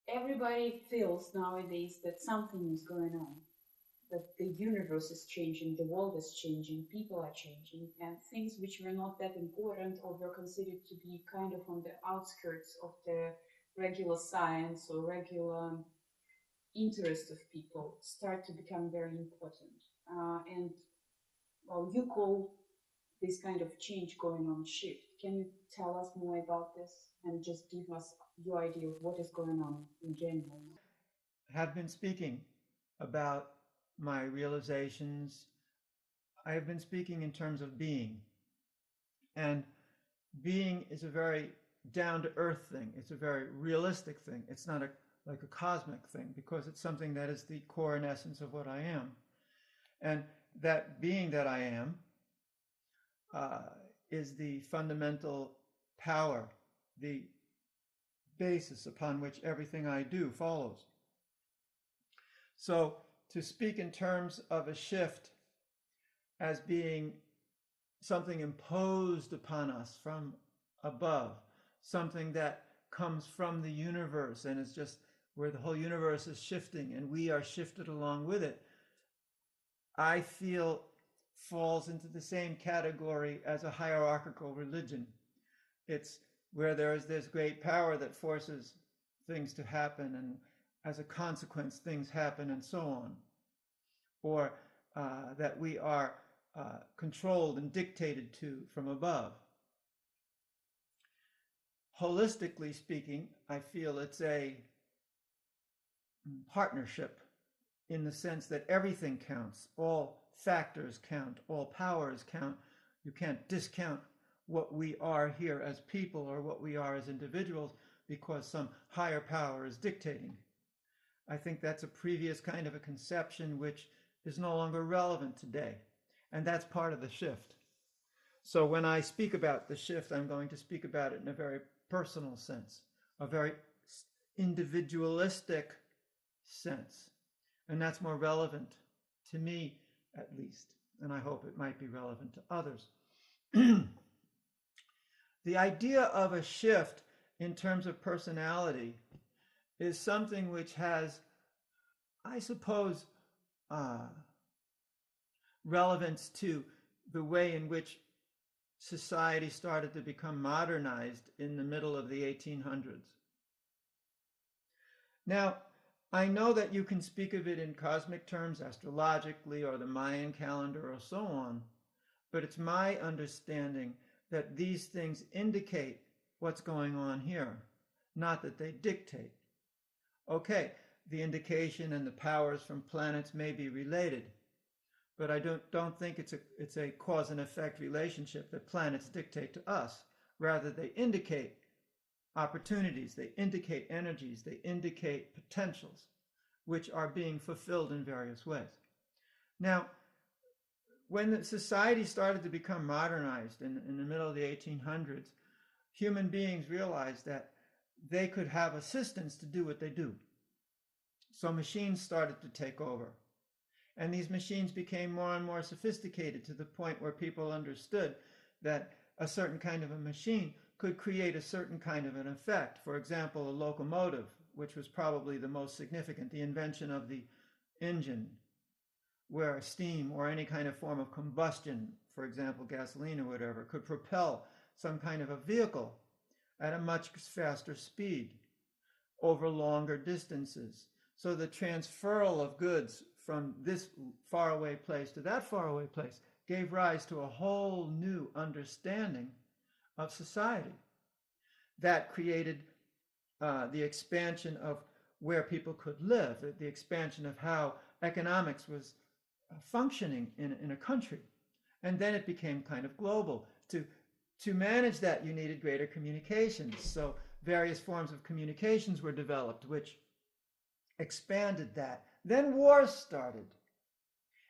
Everybody feels nowadays that something is going on, that the universe is changing, the world is changing, people are changing, and things which were not that important or were considered to be kind of on the outskirts of the regular science or regular interest of people start to become very important. And well, you call this kind of change going on shift. Can you tell us more about this and just give us your idea of what is going on in general? Have been speaking about my realizations. I have been speaking in terms of being. And being is a very down to earth thing. It's a very realistic thing. It's not like a cosmic thing because it's something that is the core and essence of what I am. And that being that I am uh, is the fundamental power, the basis upon which everything I do follows. So to speak in terms of a shift as being something imposed upon us from above, something that comes from the universe and is just where the whole universe is shifting and we are shifted along with it, I feel falls into the same category as a hierarchical religion. It's where there is this great power that forces things to happen, and as a consequence, things happen, and so on. Or that we are controlled and dictated to from above. Holistically speaking, I feel it's a partnership in the sense that everything counts, all factors count, all powers count. You can't discount what we are here as people or what we are as individuals because some higher power is dictating. I think that's a previous kind of a conception which is no longer relevant today. And that's part of the shift. So when I speak about the shift, I'm going to speak about it in a very personal sense, a very individualistic sense. And that's more relevant to me, at least. And I hope it might be relevant to others. The idea of a shift in terms of personality is something which has, I suppose, relevance to the way in which society started to become modernized in the middle of the 1800s. Now, I know that you can speak of it in cosmic terms, astrologically, or the Mayan calendar, or so on, but it's my understanding that these things indicate what's going on here, not that they dictate. Okay, the indication and the powers from planets may be related, but I don't think it's a cause and effect relationship that planets dictate to us. Rather, they indicate opportunities, they indicate energies, they indicate potentials, which are being fulfilled in various ways. Now, when the society started to become modernized in the middle of the 1800s, human beings realized that they could have assistants to do what they do. So machines started to take over. And these machines became more and more sophisticated to the point where people understood that a certain kind of a machine could create a certain kind of an effect. For example, a locomotive, which was probably the most significant, the invention of the engine, where steam or any kind of form of combustion, for example, gasoline or whatever, could propel some kind of a vehicle at a much faster speed over longer distances. So the transferal of goods from this faraway place to that faraway place gave rise to a whole new understanding of society that created the expansion of where people could live, the expansion of how economics was functioning in a country. And then it became kind of global. To manage that, you needed greater communications. So various forms of communications were developed, which expanded that. Then wars started.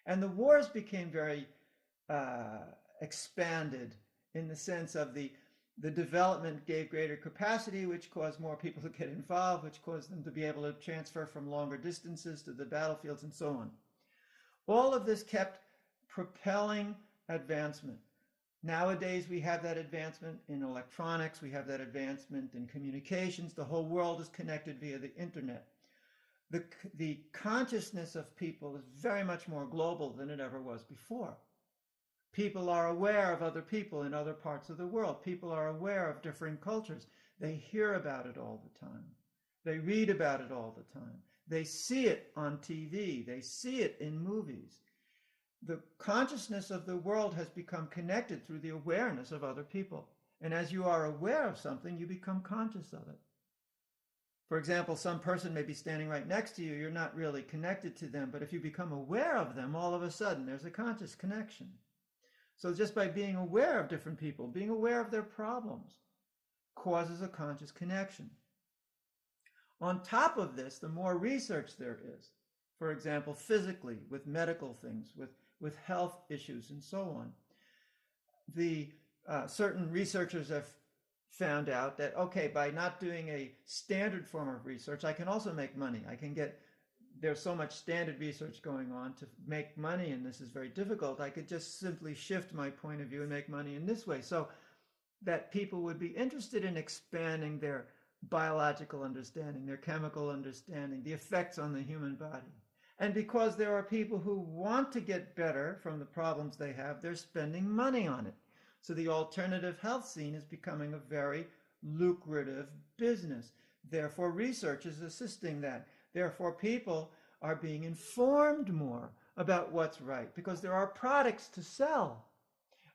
And the wars became very expanded in the sense of the development gave greater capacity, which caused more people to get involved, which caused them to be able to transfer from longer distances to the battlefields and so on. All of this kept propelling advancement. Nowadays, we have that advancement in electronics, we have that advancement in communications. The whole world is connected via the internet. The consciousness of people is very much more global than it ever was before. People are aware of other people in other parts of the world. People are aware of different cultures. They hear about it all the time. They read about it all the time. They see it on TV. They see it in movies. The consciousness of the world has become connected through the awareness of other people. And as you are aware of something, you become conscious of it. For example, some person may be standing right next to you. You're not really connected to them, but if you become aware of them, all of a sudden there's a conscious connection. So just by being aware of different people, being aware of their problems, causes a conscious connection. On top of this, the more research there is, for example, physically, with medical things, with health issues and so on, the certain researchers have found out that, okay, by not doing a standard form of research, I can also make money. There's so much standard research going on to make money, and this is very difficult. I could just simply shift my point of view and make money in this way. So that people would be interested in expanding their biological understanding, their chemical understanding, the effects on the human body. And because there are people who want to get better from the problems they have, they're spending money on it. So the alternative health scene is becoming a very lucrative business. Therefore, research is assisting that. Therefore, people are being informed more about what's right because there are products to sell.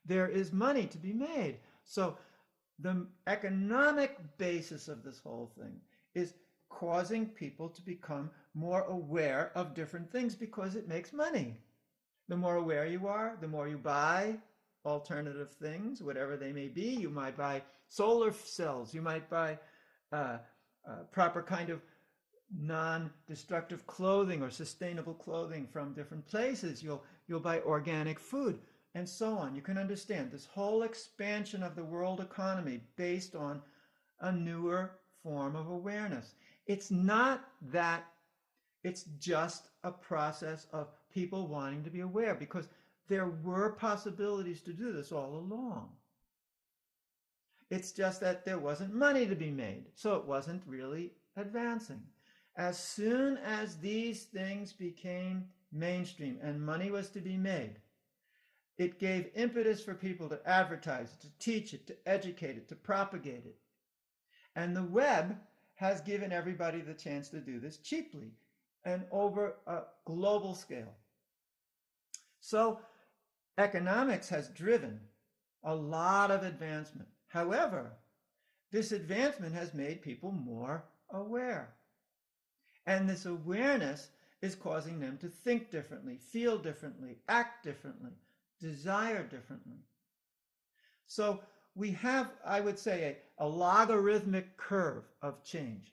There is money to be made. So the economic basis of this whole thing is causing people to become more aware of different things because it makes money. The more aware you are, the more you buy alternative things, whatever they may be. You might buy solar cells. You might buy proper kind of non-destructive clothing or sustainable clothing from different places. You'll buy organic food and so on. You can understand this whole expansion of the world economy based on a newer form of awareness. It's not that, it's just a process of people wanting to be aware because there were possibilities to do this all along. It's just that there wasn't money to be made, so it wasn't really advancing. As soon as these things became mainstream and money was to be made, it gave impetus for people to advertise it, to teach it, to educate it, to propagate it. And the web has given everybody the chance to do this cheaply and over a global scale. So economics has driven a lot of advancement. However, this advancement has made people more aware. And this awareness is causing them to think differently, feel differently, act differently, desire differently. So we have, I would say, a logarithmic curve of change.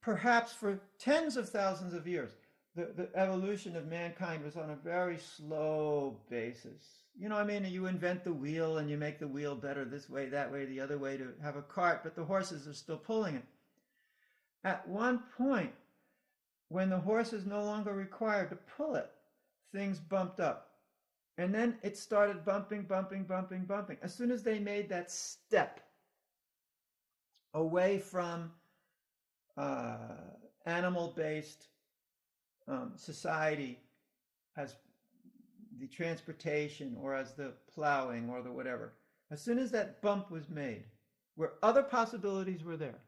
Perhaps for tens of thousands of years, the evolution of mankind was on a very slow basis. You know, I mean, you invent the wheel and you make the wheel better this way, that way, the other way to have a cart, but the horses are still pulling it. At one point, when the horse is no longer required to pull it, things bumped up. And then it started bumping, bumping, bumping, bumping. As soon as they made that step away from animal-based society as the transportation or as the plowing or the whatever, as soon as that bump was made, where other possibilities were there,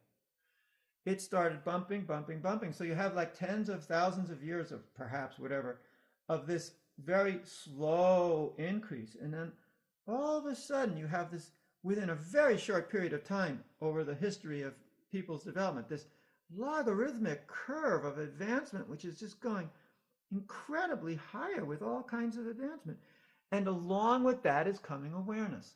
it started bumping, bumping, bumping. So you have like tens of thousands of years of perhaps whatever, of this very slow increase. And then all of a sudden you have this, within a very short period of time over the history of people's development, this logarithmic curve of advancement, which is just going incredibly higher with all kinds of advancement. And along with that is coming awareness,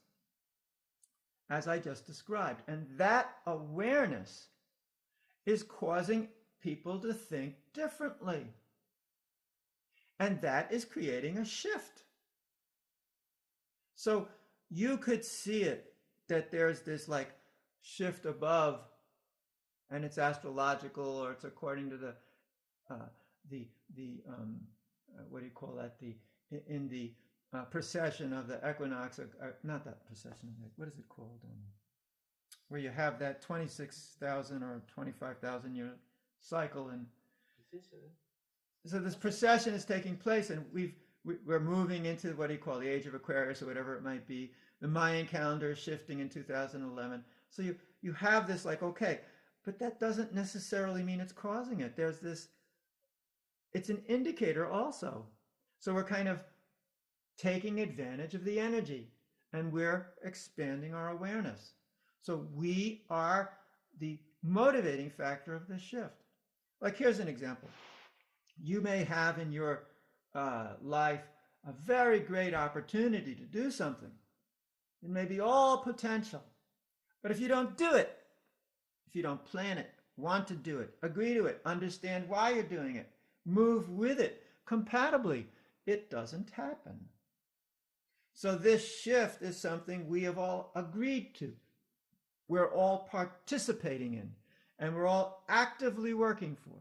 as I just described. And that awareness is causing people to think differently. And that is creating a shift. So you could see it, that there's this like shift above, and it's astrological, or it's according to the what do you call that? In the precession of the equinox, not that precession, what is it called? Where you have that 26,000 or 25,000 year cycle. And so this precession is taking place, and we're moving into what do you call the age of Aquarius or whatever it might be. The Mayan calendar is shifting in 2011. So you have this like, okay, but that doesn't necessarily mean it's causing it. There's this, it's an indicator also. So we're kind of taking advantage of the energy, and we're expanding our awareness. So we are the motivating factor of this shift. Like here's an example. You may have in your life a very great opportunity to do something. It may be all potential. But if you don't do it, if you don't plan it, want to do it, agree to it, understand why you're doing it, move with it compatibly, it doesn't happen. So this shift is something we have all agreed to. We're all participating in, and we're all actively working for.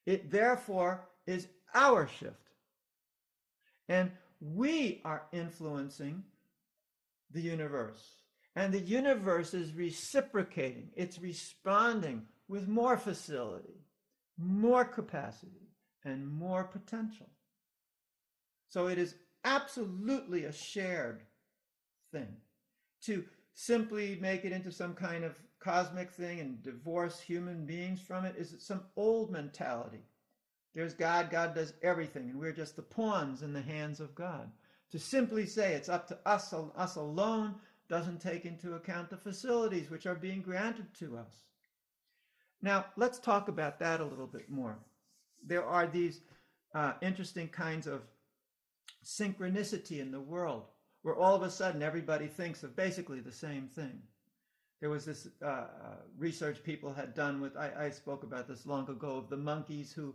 It therefore is our shift. And we are influencing the universe. And the universe is reciprocating. It's responding with more facility, more capacity, and more potential. So it is absolutely a shared thing. To simply make it into some kind of cosmic thing and divorce human beings from it is some old mentality. There's God, God does everything, and we're just the pawns in the hands of God. To simply say it's up to us alone doesn't take into account the facilities which are being granted to us. Now, let's talk about that a little bit more. There are these interesting kinds of synchronicity in the world, where all of a sudden everybody thinks of basically the same thing. There was this research people had done with, I spoke about this long ago, of the monkeys who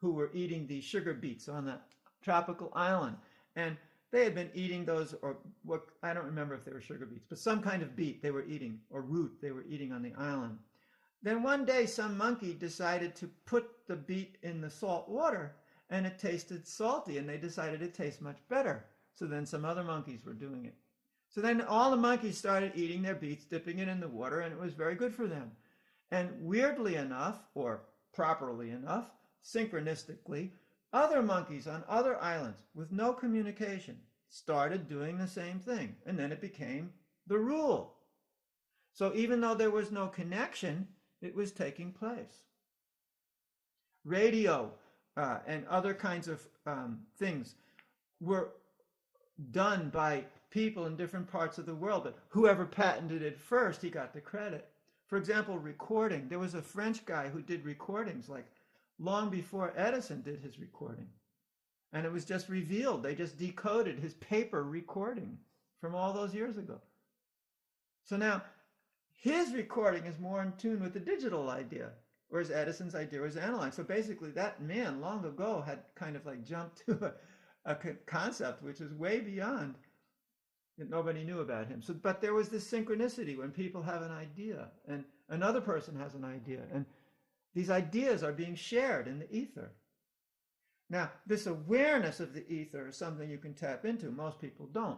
were eating the sugar beets on that tropical island. And they had been eating those, or what, I don't remember if they were sugar beets, but some kind of beet they were eating, or root they were eating on the island. Then one day some monkey decided to put the beet in the salt water, and it tasted salty, and they decided it tastes much better. So then some other monkeys were doing it. So then all the monkeys started eating their beets, dipping it in the water, and it was very good for them. And weirdly enough, or properly enough, synchronistically, other monkeys on other islands with no communication started doing the same thing, and then it became the rule. So even though there was no connection, it was taking place. Radio and other kinds of things were done by people in different parts of the world, but whoever patented it first, he got the credit. For example, recording. There was a French guy who did recordings like long before Edison did his recording. And it was just revealed. They just decoded his paper recording from all those years ago. So now his recording is more in tune with the digital idea, whereas Edison's idea was analog. So basically that man long ago had kind of like jumped to a concept which is way beyond that nobody knew about him. So, but there was this synchronicity when people have an idea and another person has an idea, and these ideas are being shared in the ether. Now, this awareness of the ether is something you can tap into. Most people don't.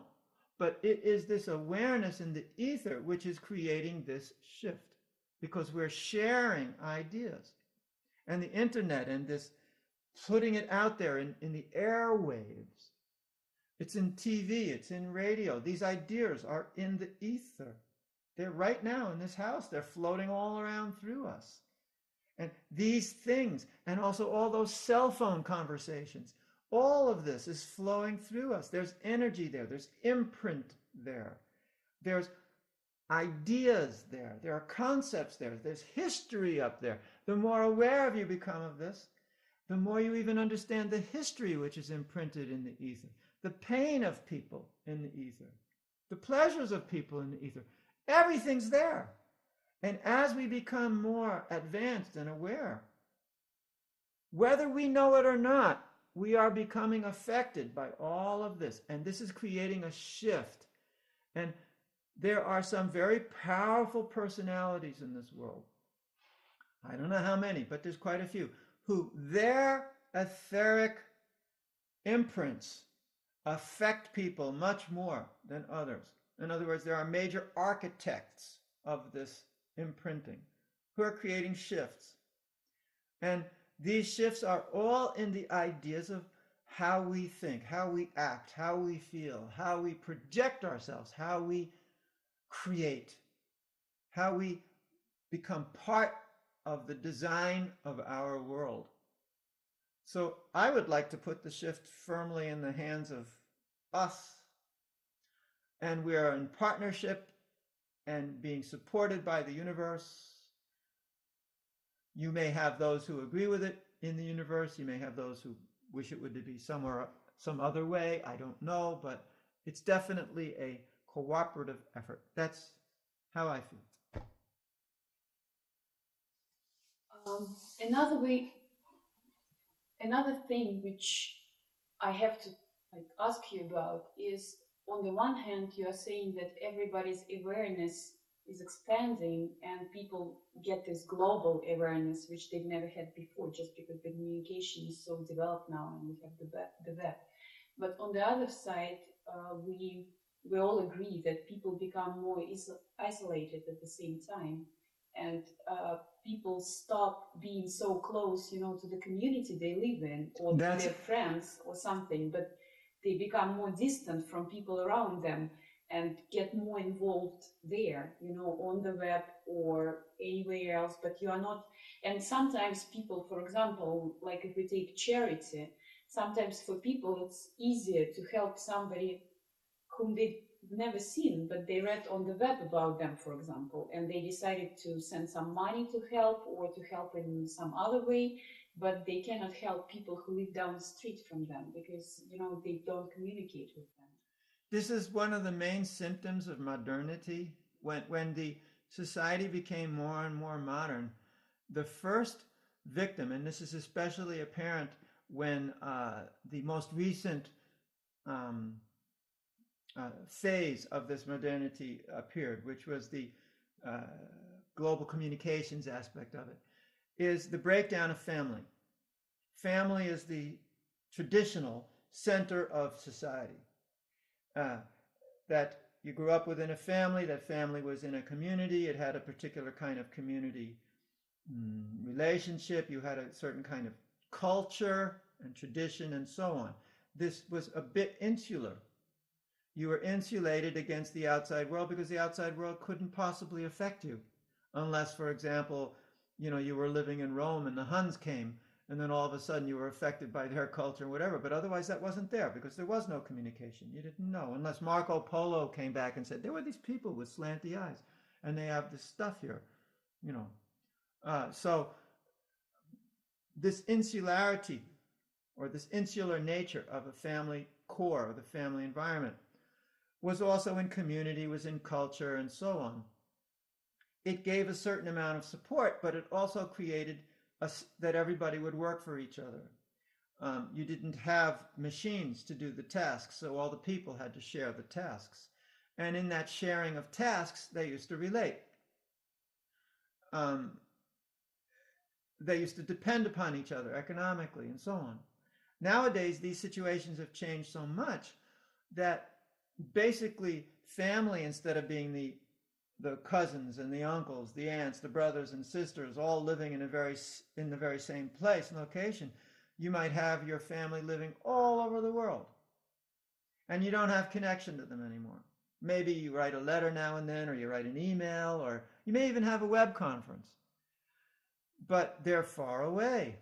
But it is this awareness in the ether which is creating this shift, because we're sharing ideas. And the internet and this putting it out there in the airwaves. It's in TV, it's in radio. These ideas are in the ether. They're right now in this house. They're floating all around through us. And these things, and also all those cell phone conversations, all of this is flowing through us. There's energy there. There's imprint there. There's ideas there. There are concepts there. There's history up there. The more aware of you become of this, the more you even understand the history which is imprinted in the ether, the pain of people in the ether, the pleasures of people in the ether. Everything's there. And as we become more advanced and aware, whether we know it or not, we are becoming affected by all of this. And this is creating a shift. And there are some very powerful personalities in this world. I don't know how many, but there's quite a few, who their etheric imprints affect people much more than others. In other words, there are major architects of this imprinting who are creating shifts. And these shifts are all in the ideas of how we think, how we act, how we feel, how we project ourselves, how we create, how we become part of the design of our world. So I would like to put the shift firmly in the hands of us. And we are in partnership and being supported by the universe. You may have those who agree with it in the universe. You may have those who wish it would be somewhere, some other way. I don't know, but it's definitely a cooperative effort. That's how I feel. Another way, another thing which I have to ask you about is, on the one hand, you are saying that everybody's awareness is expanding and people get this global awareness which they've never had before, just because the communication is so developed now and we have the web. But on the other side, we all agree that people become more isolated at the same time, and people stop being so close, to the community they live in or to their friends or something, but they become more distant from people around them and get more involved there, on the web or anywhere else, but you are not. And sometimes people, for example, like if we take charity, sometimes for people it's easier to help somebody whom they've never seen, but they read on the web about them, for example, and they decided to send some money to help or to help in some other way, but they cannot help people who live down the street from them because, they don't communicate with them. This is one of the main symptoms of modernity. When the society became more and more modern, the first victim, and this is especially apparent when the most recent phase of this modernity appeared, which was the global communications aspect of it, is the breakdown of family. Family is the traditional center of society. That you grew up within a family, that family was in a community, it had a particular kind of community relationship, you had a certain kind of culture and tradition and so on. This was a bit insular. You were insulated against the outside world because the outside world couldn't possibly affect you unless, for example, you were living in Rome and the Huns came and then all of a sudden you were affected by their culture and whatever. But otherwise that wasn't there because there was no communication. You didn't know unless Marco Polo came back and said, there were these people with slanty eyes and they have this stuff here, So this insularity or this insular nature of a family core, of the family environment, was also in community, was in culture, and so on. It gave a certain amount of support, but it also created that everybody would work for each other. You didn't have machines to do the tasks, so all the people had to share the tasks. And in that sharing of tasks, they used to relate. They used to depend upon each other economically and so on. Nowadays, these situations have changed so much that basically family, instead of being the cousins and the uncles, the aunts, the brothers and sisters, all living in the very same place and location, you might have your family living all over the world. And you don't have connection to them anymore. Maybe you write a letter now and then, or you write an email, or you may even have a web conference. But they're far away.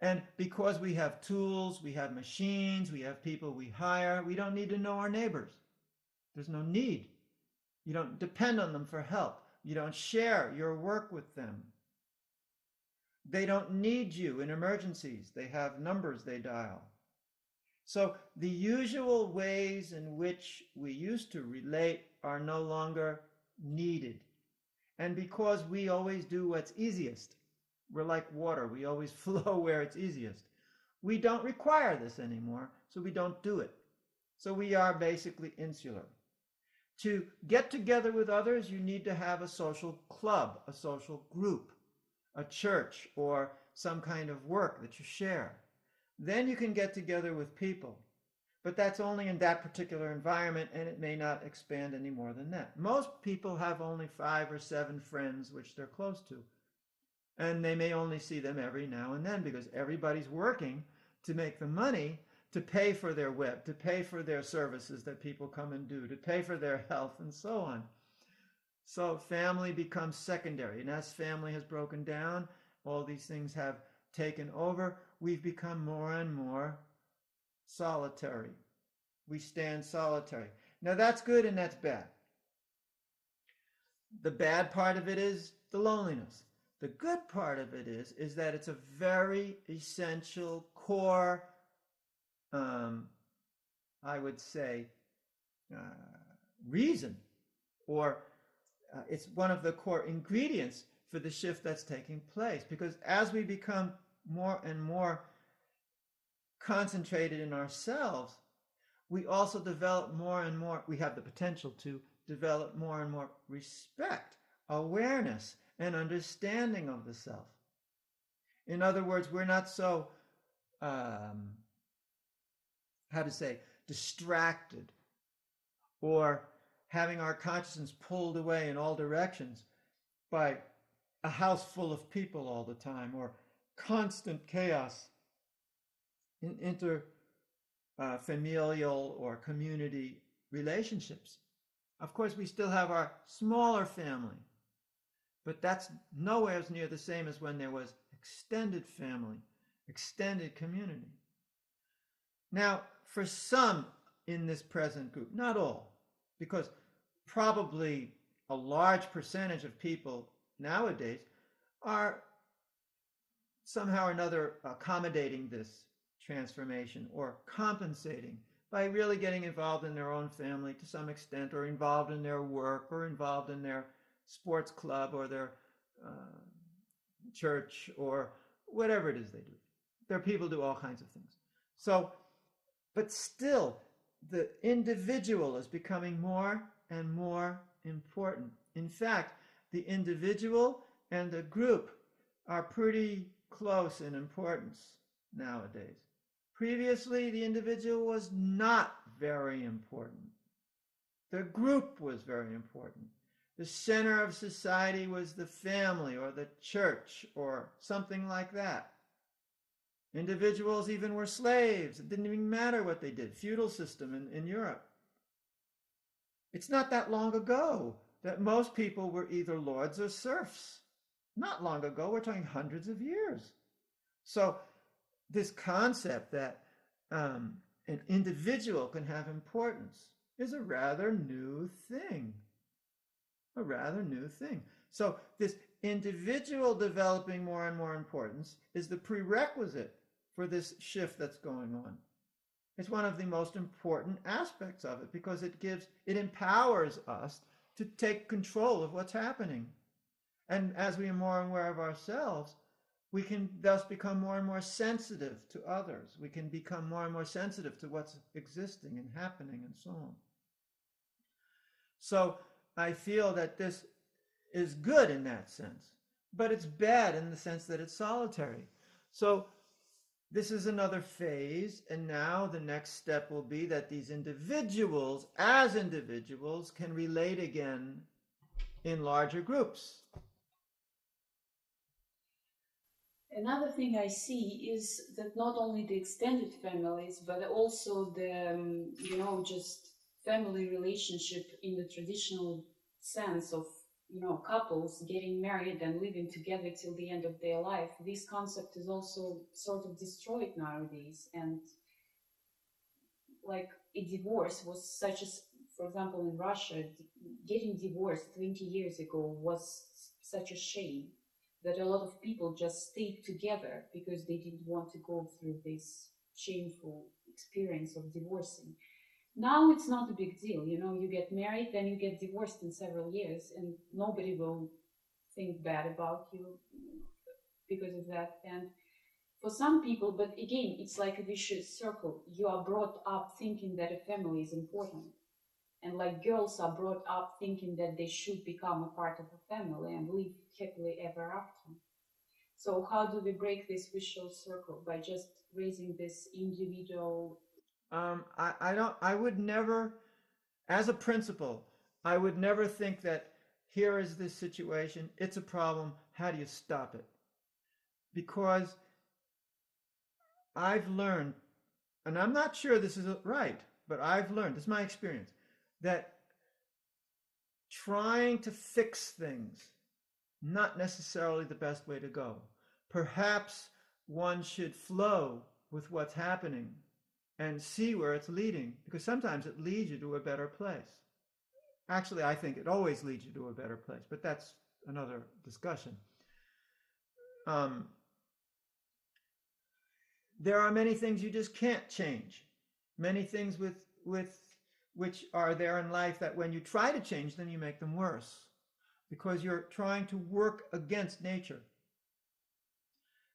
And because we have tools, we have machines, we have people we hire, we don't need to know our neighbors. There's no need. You don't depend on them for help. You don't share your work with them. They don't need you in emergencies. They have numbers they dial. So the usual ways in which we used to relate are no longer needed. And because we always do what's easiest, we're like water. We always flow where it's easiest. We don't require this anymore, so we don't do it. So we are basically insular. To get together with others, you need to have a social club, a social group, a church, or some kind of work that you share. Then you can get together with people. But that's only in that particular environment, and it may not expand any more than that. Most people have only 5 or 7 friends which they're close to, and they may only see them every now and then because everybody's working to make the money to pay for their web, to pay for their services that people come and do, to pay for their health, and so on. So family becomes secondary. And as family has broken down, all these things have taken over. We've become more and more solitary. We stand solitary. Now that's good and that's bad. The bad part of it is the loneliness. The good part of it is that it's a very essential core, I would say, reason, or it's one of the core ingredients for the shift that's taking place. Because as we become more and more concentrated in ourselves, we also develop more and more, we have the potential to develop more and more respect, awareness, and understanding of the self. In other words, we're not so, distracted or having our consciousness pulled away in all directions by a house full of people all the time, or constant chaos in interfamilial or community relationships. Of course, we still have our smaller family, but that's nowhere near the same as when there was extended family, extended community. Now, for some in this present group, not all, because probably a large percentage of people nowadays are somehow or another accommodating this transformation or compensating by really getting involved in their own family to some extent, or involved in their work, or involved in their sports club, or their church, or whatever it is they do. There are people who do all kinds of things. So, but still, the individual is becoming more and more important. In fact, the individual and the group are pretty close in importance nowadays. Previously, the individual was not very important. The group was very important. The center of society was the family or the church or something like that. Individuals even were slaves. It didn't even matter what they did. Feudal system in Europe. It's not that long ago that most people were either lords or serfs. Not long ago, we're talking hundreds of years. So this concept that an individual can have importance is a rather new thing. A rather new thing. So this individual developing more and more importance is the prerequisite for this shift that's going on. It's one of the most important aspects of it because it empowers us to take control of what's happening. And as we are more aware of ourselves, we can thus become more and more sensitive to others. We can become more and more sensitive to what's existing and happening and so on. So I feel that this is good in that sense, but it's bad in the sense that it's solitary. So this is another phase, and now the next step will be that these individuals, as individuals, can relate again in larger groups. Another thing I see is that not only the extended families, but also the, just family relationship in the traditional sense of, couples getting married and living together till the end of their life. This concept is also sort of destroyed nowadays. And like a divorce was such as, for example, in Russia, getting divorced 20 years ago was such a shame that a lot of people just stayed together because they didn't want to go through this shameful experience of divorcing. Now it's not a big deal. You get married, then you get divorced in several years, and nobody will think bad about you because of that. And for some people, but again, it's like a vicious circle. You are brought up thinking that a family is important. And like girls are brought up thinking that they should become a part of a family and live happily ever after. So how do we break this vicious circle? By just raising this individual I would never, as a principle, I would never think that here is this situation, it's a problem, how do you stop it? Because I've learned, and I'm not sure this is right, but I've learned, this is my experience, that trying to fix things, not necessarily the best way to go. Perhaps one should flow with what's happening and see where it's leading, because sometimes it leads you to a better place. Actually, I think it always leads you to a better place, but that's another discussion. Um, there are many things you just can't change. Many things with which are there in life that when you try to change them, you make them worse because you're trying to work against nature.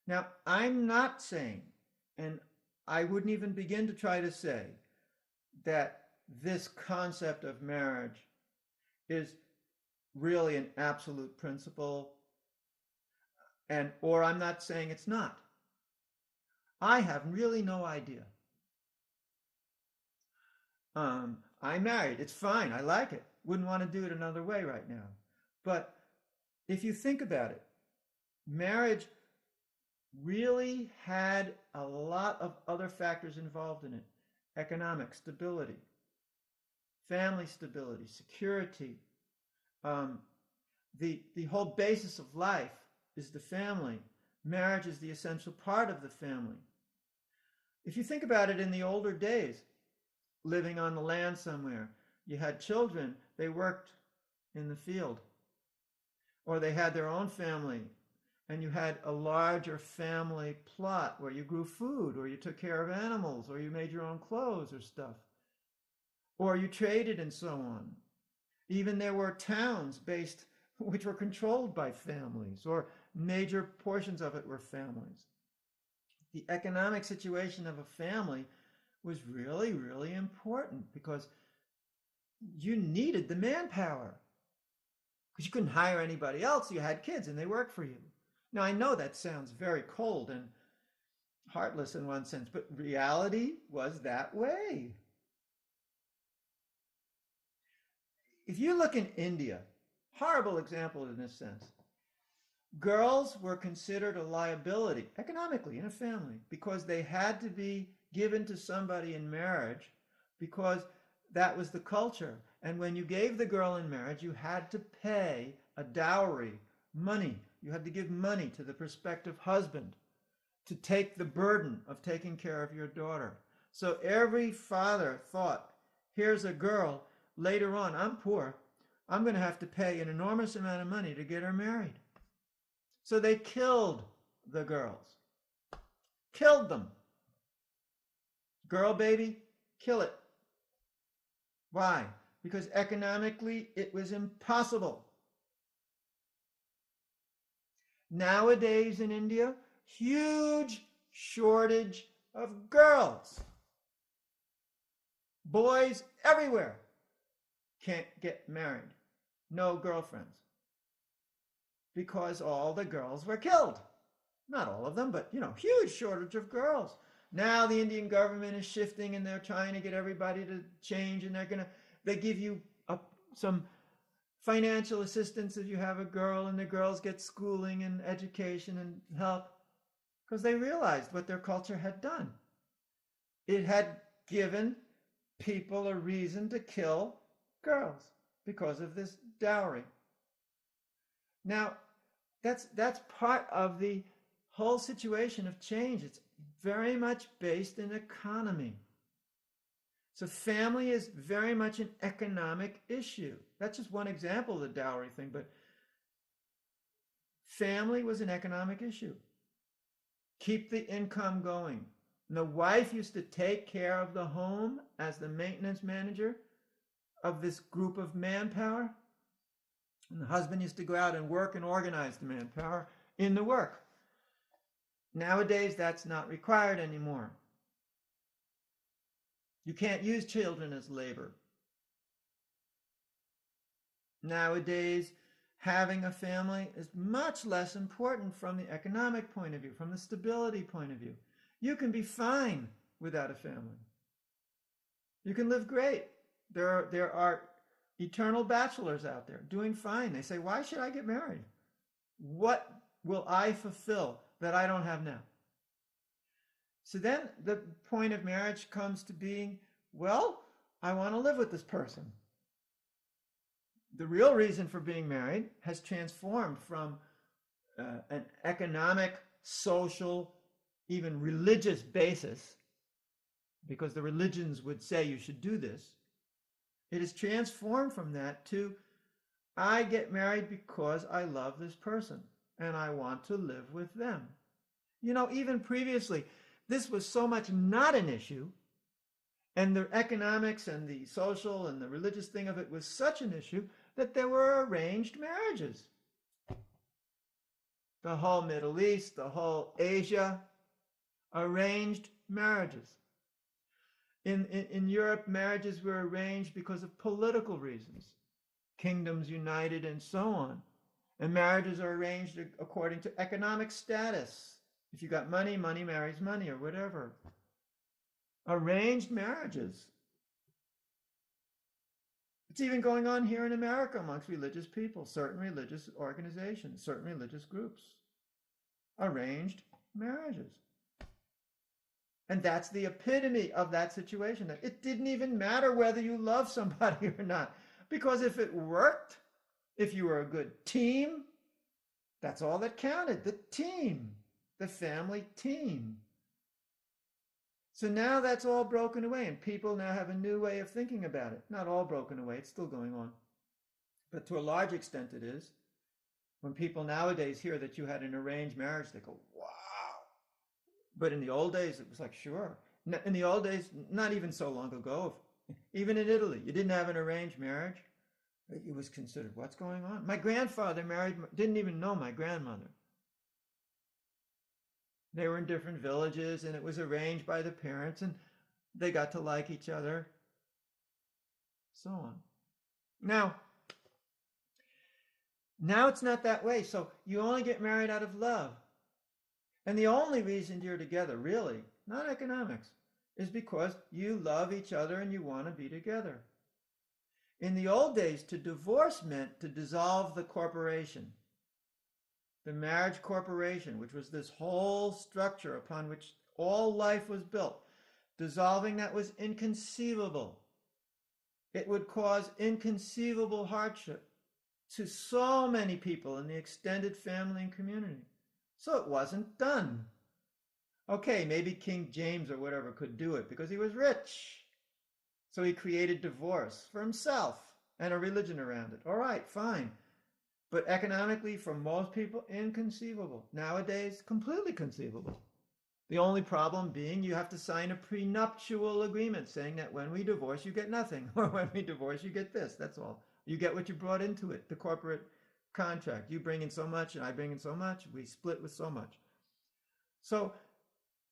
Now, I'm not saying, and I wouldn't even begin to try to say, that this concept of marriage is really an absolute principle, and or I'm not saying it's not. I have really no idea. I'm married. It's fine. I like it. Wouldn't want to do it another way right now. But if you think about it, marriage really had a lot of other factors involved in it. Economic stability, family stability, security. The whole basis of life is the family. Marriage is the essential part of the family. If you think about it in the older days, living on the land somewhere, you had children, they worked in the field, or they had their own family, and you had a larger family plot where you grew food, or you took care of animals, or you made your own clothes or stuff, or you traded and so on. Even there were towns based which were controlled by families, or major portions of it were families. The economic situation of a family was really, really important because you needed the manpower. Because you couldn't hire anybody else. You had kids and they worked for you. Now, I know that sounds very cold and heartless in one sense, but reality was that way. If you look in India, horrible example in this sense, girls were considered a liability economically in a family because they had to be given to somebody in marriage because that was the culture. And when you gave the girl in marriage, you had to pay a dowry, money. You had to give money to the prospective husband to take the burden of taking care of your daughter. So every father thought, here's a girl, later on, I'm poor. I'm going to have to pay an enormous amount of money to get her married. So they killed the girls. Killed them. Girl baby, kill it. Why? Because economically it was impossible. Nowadays in India, huge shortage of girls. Boys everywhere can't get married. No girlfriends. Because all the girls were killed. Not all of them, but, huge shortage of girls. Now the Indian government is shifting and they're trying to get everybody to change, and they give you some financial assistance if you have a girl, and the girls get schooling and education and help because they realized what their culture had done. It had given people a reason to kill girls because of this dowry. Now, that's part of the whole situation of change. It's very much based in economy. So family is very much an economic issue. That's just one example of the dowry thing, but family was an economic issue. Keep the income going. And the wife used to take care of the home as the maintenance manager of this group of manpower. And the husband used to go out and work and organize the manpower in the work. Nowadays, that's not required anymore. You can't use children as labor. Nowadays, having a family is much less important from the economic point of view, from the stability point of view. You can be fine without a family. You can live great. There are eternal bachelors out there doing fine. They say, why should I get married? What will I fulfill that I don't have now? So then the point of marriage comes to being, well, I want to live with this person. The real reason for being married has transformed from an economic, social, even religious basis, because the religions would say you should do this. It is transformed from that to, I get married because I love this person and I want to live with them. You know, even previously, this was so much not an issue, and the economics and the social and the religious thing of it was such an issue that there were arranged marriages. The whole Middle East, the whole Asia, arranged marriages. In Europe, marriages were arranged because of political reasons. Kingdoms united and so on. And marriages are arranged according to economic status. If you got money, money marries money or whatever. Arranged marriages. It's even going on here in America amongst religious people, certain religious organizations, certain religious groups. Arranged marriages. And that's the epitome of that situation. That it didn't even matter whether you love somebody or not. Because if it worked, if you were a good team, that's all that counted. The team, the family team. So now that's all broken away, and people now have a new way of thinking about it. Not all broken away, it's still going on. But to a large extent it is. When people nowadays hear that you had an arranged marriage, they go, wow. But in the old days, it was like, sure. In the old days, not even so long ago, even in Italy, you didn't have an arranged marriage. It was considered, what's going on? My grandfather didn't even know my grandmother. They were in different villages, and it was arranged by the parents, and they got to like each other, so on. Now it's not that way. So you only get married out of love. And the only reason you're together, really, not economics, is because you love each other and you want to be together. In the old days, to divorce meant to dissolve the corporation. The marriage corporation, which was this whole structure upon which all life was built. Dissolving that was inconceivable. It would cause inconceivable hardship to so many people in the extended family and community. So it wasn't done. Okay, maybe King James or whatever could do it because he was rich. So he created divorce for himself and a religion around it. All right, fine. But economically, for most people, inconceivable. Nowadays, completely conceivable. The only problem being you have to sign a prenuptial agreement saying that when we divorce, you get nothing. Or when we divorce, you get this. That's all. You get what you brought into it, the corporate contract. You bring in so much and I bring in so much. We split with so much. So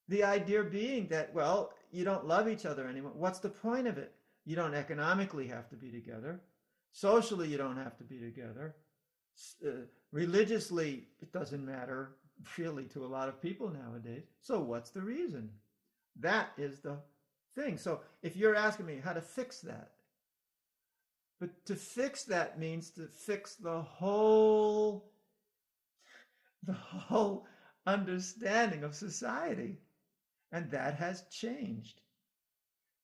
the idea being that, well, you don't love each other anymore. What's the point of it? You don't economically have to be together. Socially, you don't have to be together. Religiously, it doesn't matter really to a lot of people nowadays. So what's the reason? That is the thing. So if you're asking me how to fix that, but to fix that means to fix the whole understanding of society. And that has changed.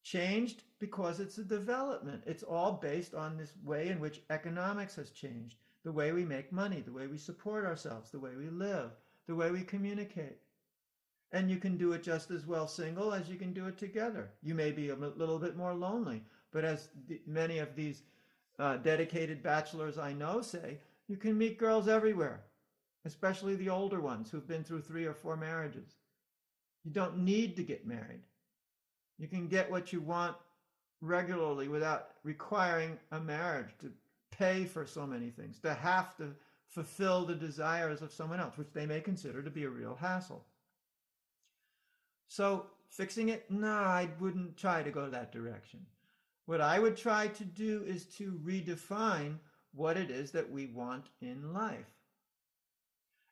Changed because it's a development. It's all based on this way in which economics has changed. The way we make money, the way we support ourselves, the way we live, the way we communicate. And you can do it just as well single as you can do it together. You may be a little bit more lonely, but as many of these dedicated bachelors I know say, you can meet girls everywhere, especially the older ones who've been through 3 or 4 marriages. You don't need to get married. You can get what you want regularly without requiring a marriage to pay for so many things, to have to fulfill the desires of someone else, which they may consider to be a real hassle. So fixing it? No, I wouldn't try to go that direction. What I would try to do is to redefine what it is that we want in life.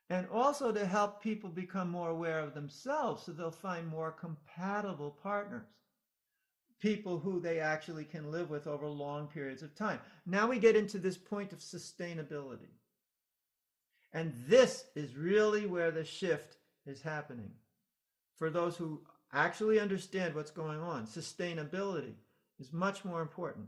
And also to help people become more aware of themselves so they'll find more compatible partners. people who they actually can live with over long periods of time. Now we get into this point of sustainability. And this is really where the shift is happening. For those who actually understand what's going on, sustainability is much more important.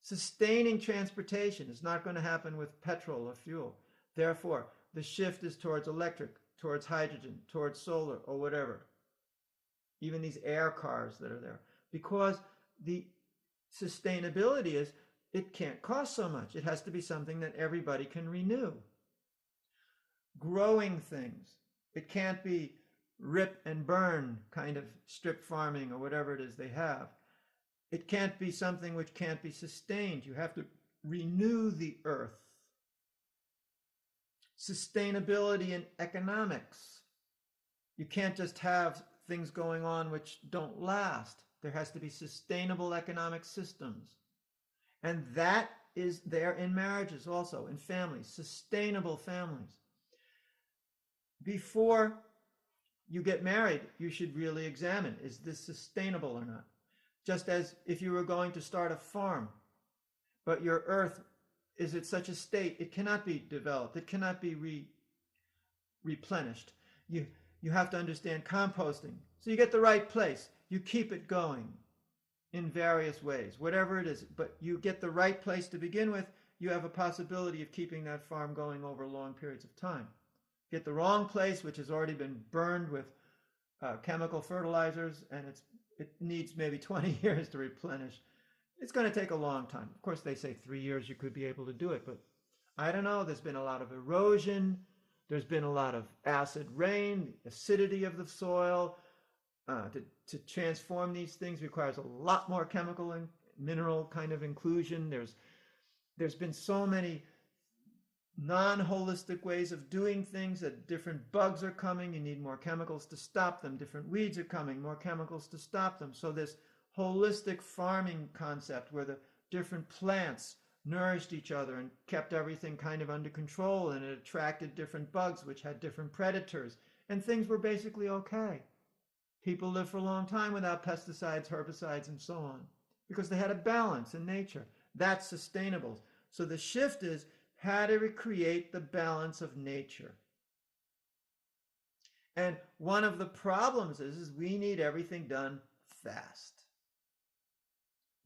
Sustaining transportation is not going to happen with petrol or fuel. Therefore, the shift is towards electric, towards hydrogen, towards solar, or whatever. Even these air cars that are there. Because the sustainability is, it can't cost so much. It has to be something that everybody can renew. Growing things. It can't be rip and burn kind of strip farming or whatever it is they have. It can't be something which can't be sustained. You have to renew the earth. Sustainability in economics. You can't just have things going on which don't last. There has to be sustainable economic systems. And that is there in marriages also, in families, sustainable families. Before you get married, you should really examine, is this sustainable or not? Just as if you were going to start a farm, but your earth is at such a state, it cannot be developed, it cannot be replenished. You have to understand composting. So you get the right place, you keep it going in various ways, whatever it is, but you get the right place to begin with, you have a possibility of keeping that farm going over long periods of time. Get the wrong place, which has already been burned with chemical fertilizers, and it needs maybe 20 years to replenish. It's going to take a long time. Of course, they say 3 years you could be able to do it, but I don't know. There's been a lot of erosion. There's been a lot of acid rain, the acidity of the soil. To transform these things requires a lot more chemical and mineral kind of inclusion. There's been so many non-holistic ways of doing things, that different bugs are coming, you need more chemicals to stop them, different weeds are coming, more chemicals to stop them. So this holistic farming concept where the different plants nourished each other and kept everything kind of under control, and it attracted different bugs which had different predators, and things were basically okay. People lived for a long time without pesticides, herbicides, and so on, because they had a balance in nature. That's sustainable. So the shift is how to recreate the balance of nature. And one of the problems is we need everything done fast.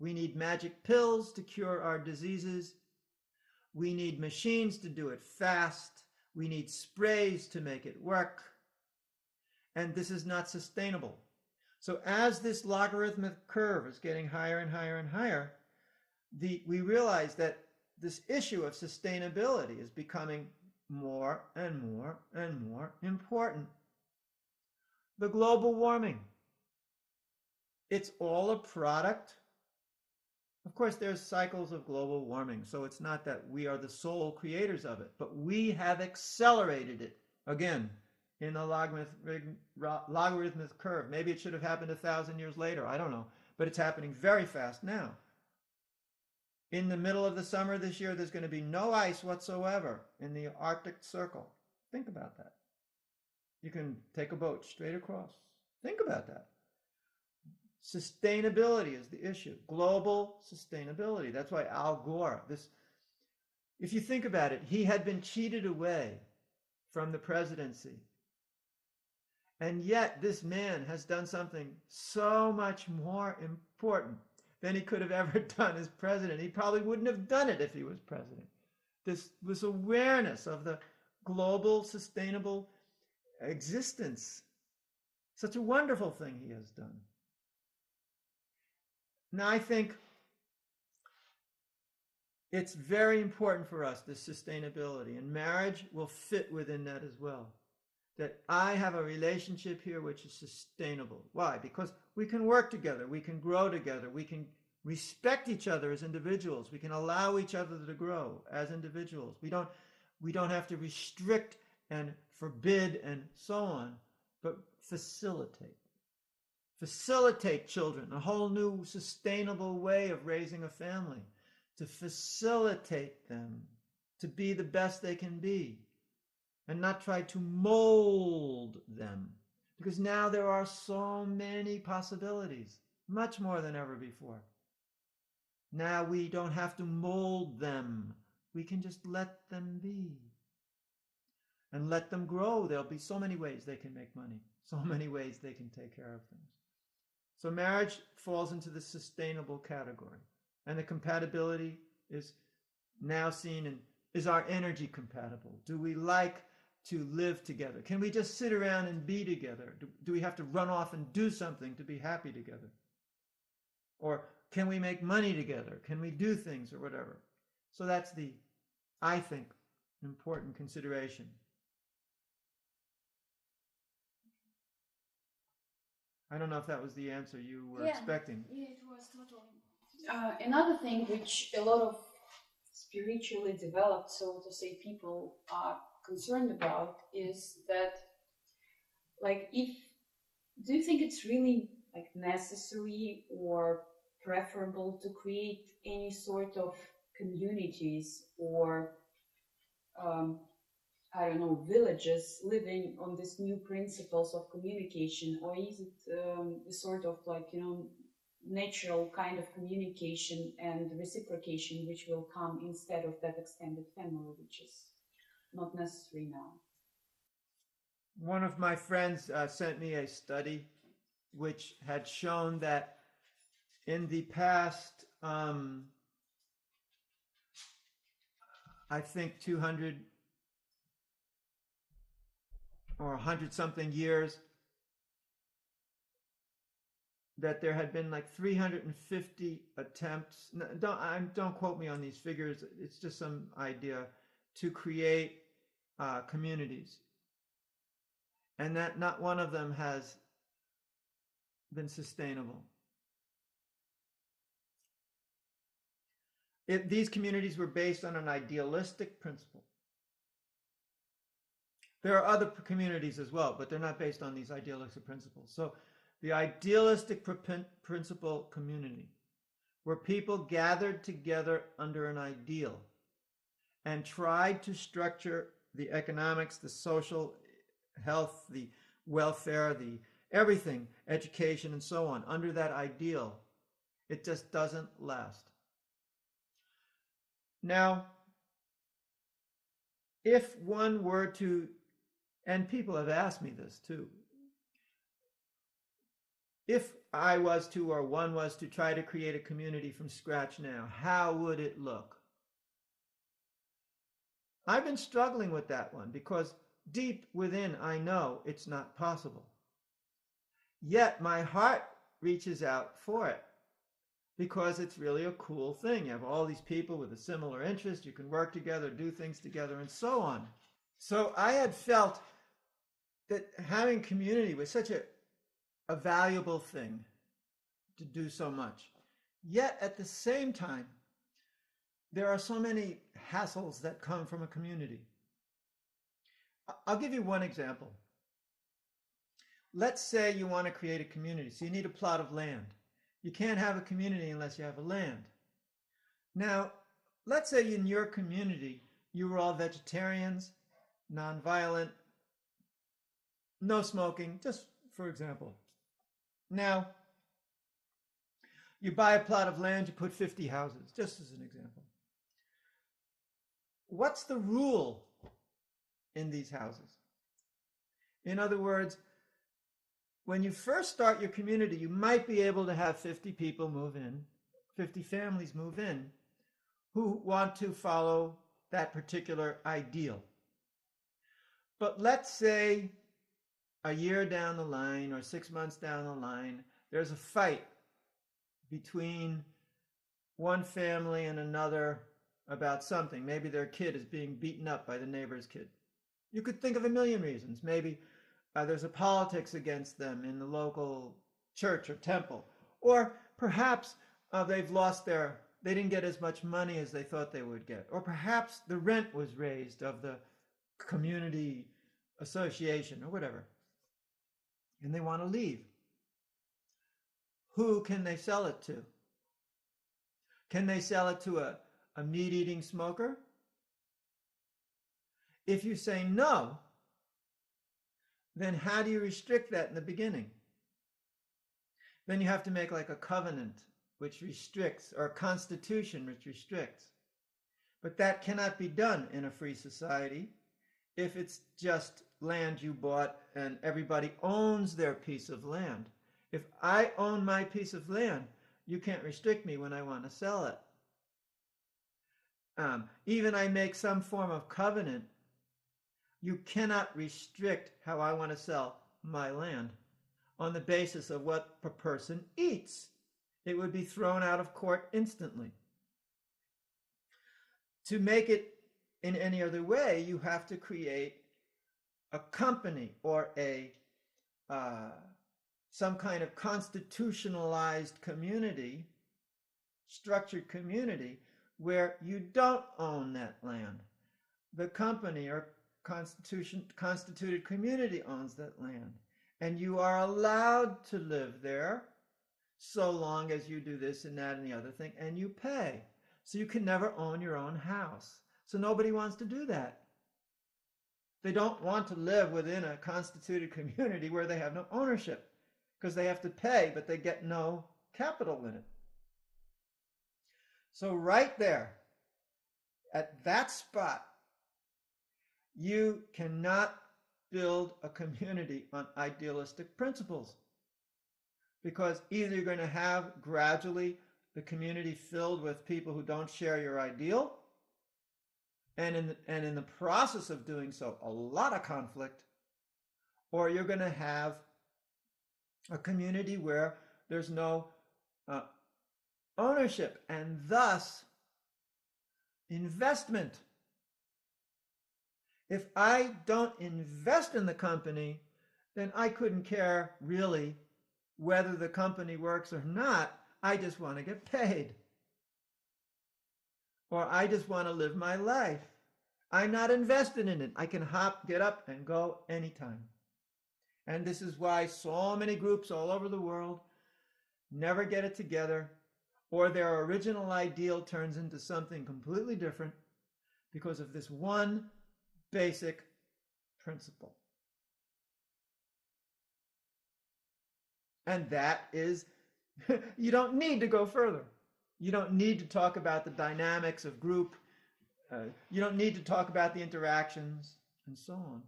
We need magic pills to cure our diseases. We need machines to do it fast. We need sprays to make it work. And this is not sustainable. So as this logarithmic curve is getting higher and higher and higher, we realize that this issue of sustainability is becoming more and more and more important. The global warming, it's all a product. Of course, there's cycles of global warming, so it's not that we are the sole creators of it, but we have accelerated it, again, in a logarithmic curve. Maybe it should have happened 1,000 years later, I don't know, but it's happening very fast now. In the middle of the summer this year, there's going to be no ice whatsoever in the Arctic Circle. Think about that. You can take a boat straight across. Think about that. Sustainability is the issue. Global sustainability. That's why Al Gore, if you think about it, he had been cheated away from the presidency. And yet this man has done something so much more important than he could have ever done as president. He probably wouldn't have done it if he was president. This awareness of the global sustainable existence. Such a wonderful thing he has done. Now I think it's very important for us, this sustainability, and marriage will fit within that as well. That I have a relationship here which is sustainable. Why? Because we can work together, we can grow together, we can respect each other as individuals, we can allow each other to grow as individuals. We don't have to restrict and forbid and so on, but facilitate. Facilitate children, a whole new sustainable way of raising a family, to facilitate them to be the best they can be and not try to mold them, because now there are so many possibilities. much more than ever before. Now we don't have to mold them. We can just let them be and let them grow. There'll be so many ways they can make money, so many ways they can take care of things. So marriage falls into the sustainable category. And the compatibility is now seen in, is our energy compatible? Do we like to live together? Can we just sit around and be together? Do we have to run off and do something to be happy together? Or can we make money together? Can we do things or whatever? So that's the, I think, important consideration. I don't know if that was the answer you were expecting. Yeah, it was totally. Another thing which a lot of spiritually developed, so to say, people are concerned about is that, like, do you think it's really like necessary or preferable to create any sort of communities or I don't know, villages living on these new principles of communication, or is it a sort of like, natural kind of communication and reciprocation which will come instead of that extended family, which is not necessary now? One of my friends sent me a study which had shown that in the past, I think 200 or 100 something years, that there had been like 350 attempts. Don't quote me on these figures. It's just some idea to create communities, and that not one of them has been sustainable. These communities were based on an idealistic principle. There are other communities as well, but they're not based on these idealistic principles. So the idealistic principle community, where people gathered together under an ideal and tried to structure the economics, the social health, the welfare, the everything, education, and so on, under that ideal, it just doesn't last. Now, if one were to, and people have asked me this too, if I was to, or one was to try to create a community from scratch now, how would it look? I've been struggling with that one because deep within I know it's not possible. Yet my heart reaches out for it because it's really a cool thing. You have all these people with a similar interest, you can work together, do things together, and so on. So I had felt that having community was such a valuable thing to do so much. Yet at the same time, there are so many hassles that come from a community. I'll give you one example. Let's say you want to create a community, so you need a plot of land. You can't have a community unless you have a land. Now, let's say in your community, you were all vegetarians, nonviolent, no smoking, just for example. Now, you buy a plot of land, you put 50 houses, just as an example. What's the rule in these houses? In other words, when you first start your community, you might be able to have 50 people move in, 50 families move in, who want to follow that particular ideal. But let's say a year down the line or 6 months down the line, there's a fight between one family and another about something. Maybe their kid is being beaten up by the neighbor's kid. You could think of a million reasons. Maybe there's a politics against them in the local church or temple. Or perhaps they didn't get as much money as they thought they would get. Or perhaps the rent was raised of the community association or whatever. And they want to leave. Who can they sell it to? Can they sell it to a meat-eating smoker? If you say no, then how do you restrict that in the beginning? then you have to make like a covenant which restricts, or a constitution which restricts. But that cannot be done in a free society if it's just land you bought and everybody owns their piece of land. If I own my piece of land, you can't restrict me when I want to sell it. Even I make some form of covenant, you cannot restrict how I want to sell my land on the basis of what a person eats. It would be thrown out of court instantly. To make it in any other way, you have to create a company or a some kind of constitutionalized community, structured community, where you don't own that land. The company or constituted community owns that land, and you are allowed to live there so long as you do this and that and the other thing, and you pay. So you can never own your own house. So nobody wants to do that. They don't want to live within a constituted community where they have no ownership, because they have to pay, but they get no capital in it. So right there, at that spot, you cannot build a community on idealistic principles, because either you're going to have gradually the community filled with people who don't share your ideal, and in the process of doing so, a lot of conflict, or you're going to have a community where there's no ownership and thus investment. If I don't invest in the company, then I couldn't care really whether the company works or not. I just want to get paid. Or I just want to live my life. I'm not invested in it. I can get up and go anytime. And this is why so many groups all over the world never get it together, or their original ideal turns into something completely different because of this one basic principle. And that is, you don't need to go further. You don't need to talk about the dynamics of group. You don't need to talk about the interactions and so on.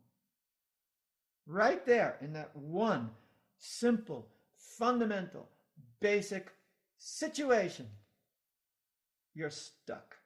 Right there in that one simple, fundamental, basic situation, you're stuck.